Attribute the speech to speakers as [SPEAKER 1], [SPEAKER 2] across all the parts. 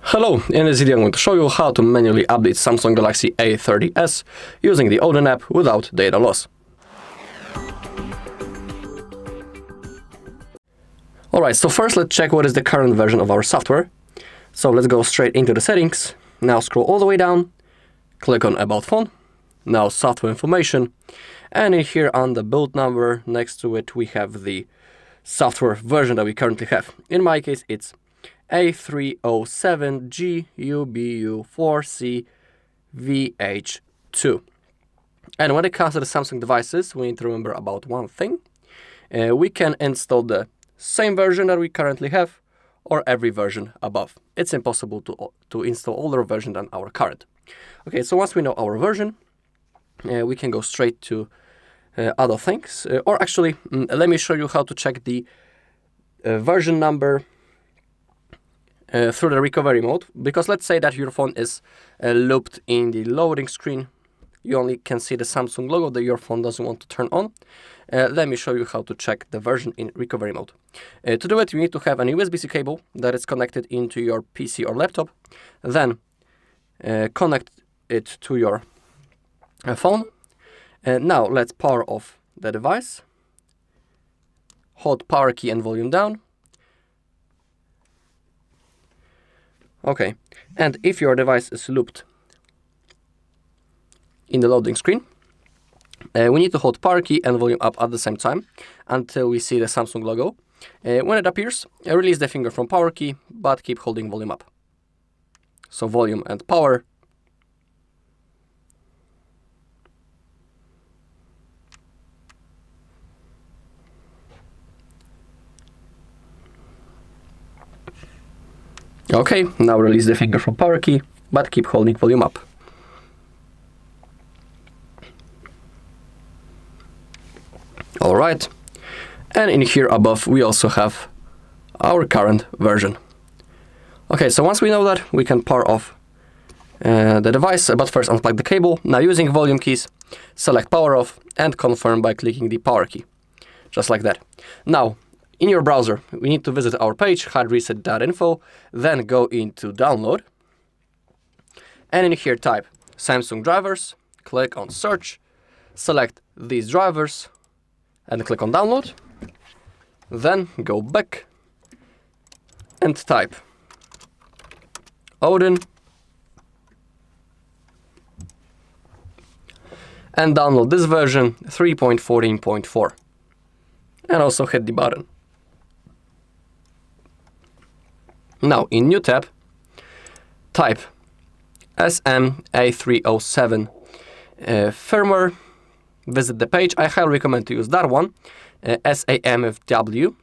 [SPEAKER 1] Hello, in this video I'm going to show you how to manually update Samsung Galaxy A30s using the Odin app without data loss. Alright, so first let's check what is the current version of our software. So let's go straight into the settings. Now scroll all the way down, click on About Phone, now software information, and in here on the build number next to it we have the software version that we currently have. In my case it's A307GUBU4CVH2. And when it comes to the Samsung devices, we need to remember about one thing. We can install the same version that we currently have or every version above. It's impossible to install older version than our current. Okay, so once we know our version, we can go straight to other things. Or actually, let me show you how to check the version number through the recovery mode, because let's say that your phone is looped in the loading screen. You only can see the Samsung logo that your phone doesn't want to turn on. Let me show you how to check the version in recovery mode. To do it, you need to have an USB-C cable that is connected into your PC or laptop. Then connect it to your phone. Now let's power off the device. Hold power key and volume down. Okay, and if your device is looped in the loading screen, we need to hold power key and volume up at the same time until we see the Samsung logo. When it appears, release the finger from power key, but keep holding volume up. So volume and power. Okay, now release the finger from power key, but keep holding volume up. Alright, and in here above we also have our current version. Okay, so once we know that, we can power off the device, but first unplug the cable. Now using volume keys, select power off and confirm by clicking the power key, just like that. Now, in your browser, we need to visit our page, HardReset.Info, then go into download, and in here type Samsung drivers, click on search, select these drivers, and click on download. Then go back and type Odin and download this version 3.14.4 and also hit the button. Now in new tab, type A307 firmware. Visit the page. I highly recommend to use that one, samfw.com.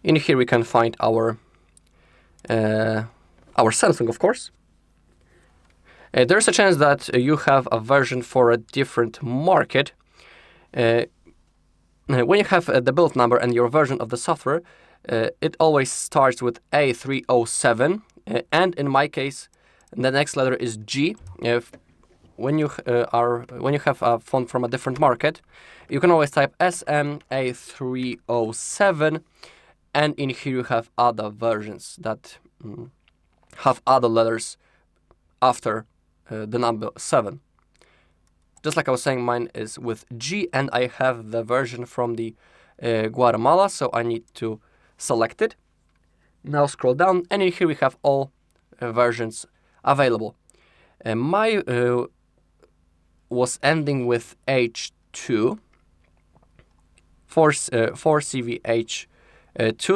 [SPEAKER 1] In here we can find our Samsung, of course. There's a chance that you have a version for a different market. When you have the build number and your version of the software, it always starts with A307, and in my case, the next letter is G. When you have a phone from a different market, you can always type SMA307, and in here you have other versions that have other letters after the number 7. Just like I was saying, mine is with G, and I have the version from the Guatemala, so I need to select it. Now scroll down, and in here we have all versions available. My was ending with H2, 4CVH2,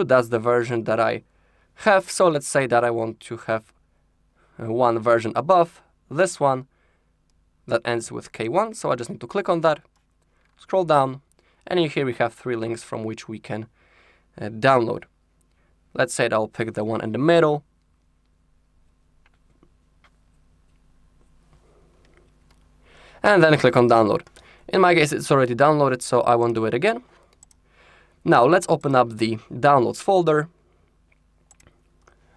[SPEAKER 1] that's the version that I have. So let's say that I want to have one version above this one that ends with K1, so I just need to click on that, scroll down, and in here we have 3 links from which we can download. Let's say that I'll pick the one in the middle. And then click on download. In my case, it's already downloaded, so I won't do it again. Now let's open up the downloads folder.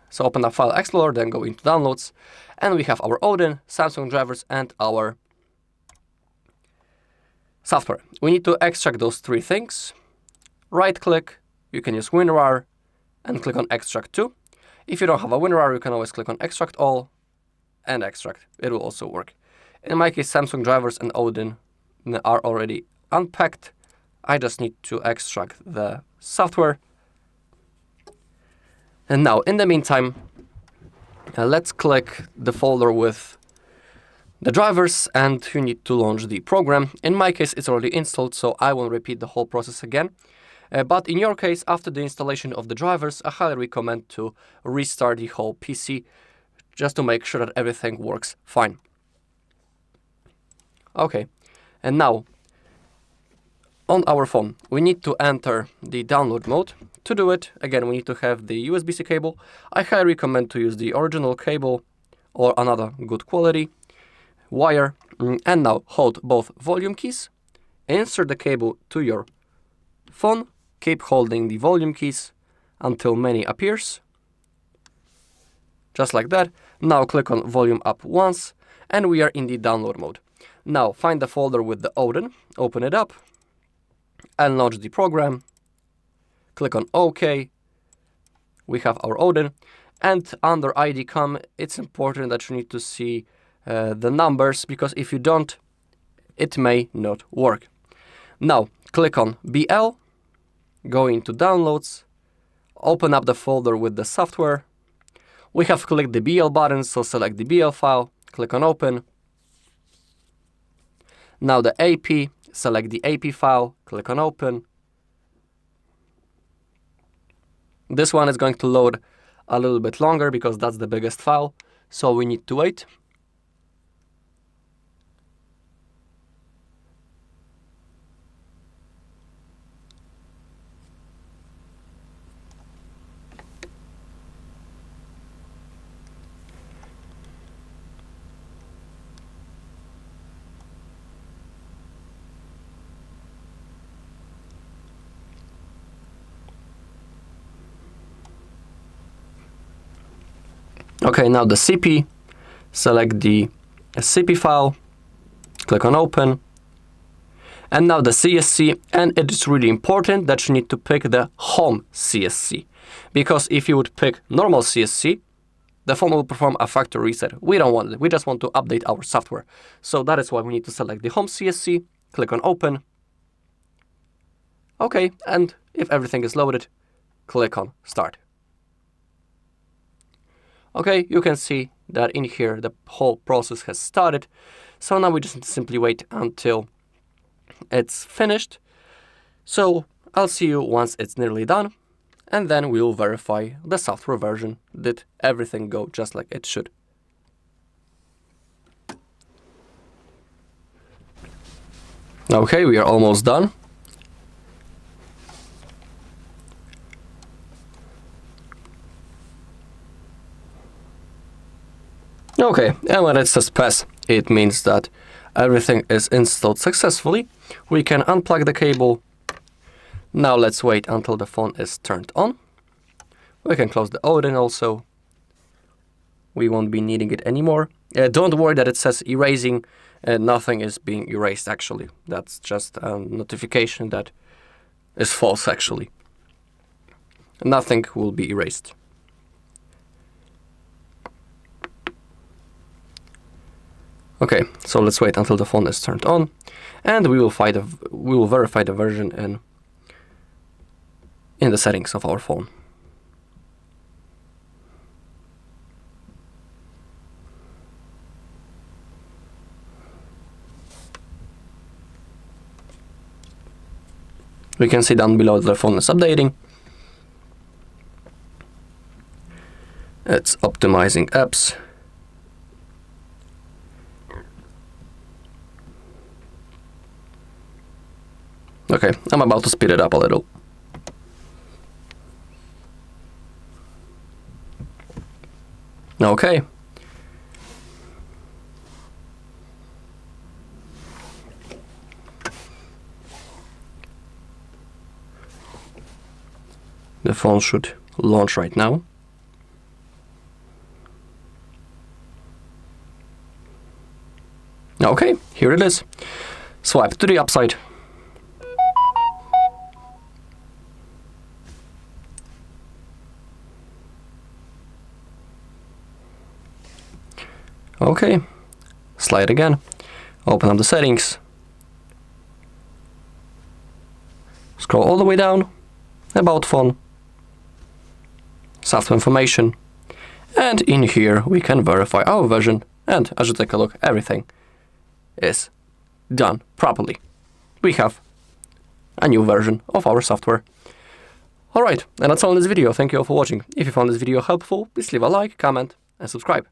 [SPEAKER 1] So open up File Explorer, then go into downloads, and we have our Odin, Samsung drivers, and our software. We need to extract those 3 things. Right click, you can use WinRAR, and click on Extract to. If you don't have a WinRAR, you can always click on extract all and extract. It will also work. In my case, Samsung drivers and Odin are already unpacked. I just need to extract the software. And now, in the meantime, let's click the folder with the drivers, and you need to launch the program. In my case, it's already installed, so I won't repeat the whole process again. But in your case, after the installation of the drivers, I highly recommend to restart the whole PC just to make sure that everything works fine. Okay, and now on our phone, we need to enter the download mode. To do it, again, we need to have the USB-C cable. I highly recommend to use the original cable or another good quality wire. And now hold both volume keys, insert the cable to your phone, keep holding the volume keys until menu appears. Just like that. Now click on volume up once, and we are in the download mode. Now find the folder with the Odin, open it up, and launch the program. Click on OK. We have our Odin, and under IDCOM, it's important that you need to see the numbers, because if you don't, it may not work. Now click on BL, go into downloads, open up the folder with the software. We have clicked the BL button, so select the BL file, click on open. Now the AP, select the AP file, click on open. This one is going to load a little bit longer because that's the biggest file, so we need to wait. Okay, now the CP, select the CP file, click on open. And now the CSC, and it is really important that you need to pick the home CSC, because if you would pick normal CSC, the phone will perform a factory reset. We don't want it, we just want to update our software. So that is why we need to select the home CSC, click on open. Okay, and if everything is loaded, click on start. Okay, you can see that in here the whole process has started. So now we just simply wait until it's finished. So I'll see you once it's nearly done, and then we'll verify the software version. Did everything go just like it should? Okay, we are almost done. Okay, and when it says pass, it means that everything is installed successfully. We can unplug the cable. Now let's wait until the phone is turned on. We can close the Odin also. We won't be needing it anymore. Don't worry that it says erasing. Nothing is being erased actually. That's just a notification that is false actually. Nothing will be erased. Okay, so let's wait until the phone is turned on, and we will verify the version in the settings of our phone. We can see down below that the phone is updating. It's optimizing apps. Okay, I'm about to speed it up a little. Okay. The phone should launch right now. Okay, here it is. Swipe to the upside. Okay, slide again, open up the settings, scroll all the way down, about phone, software information, and in here we can verify our version, and as you take a look, everything is done properly. We have a new version of our software. Alright, and that's all in this video. Thank you all for watching. If you found this video helpful, please leave a like, comment, and subscribe.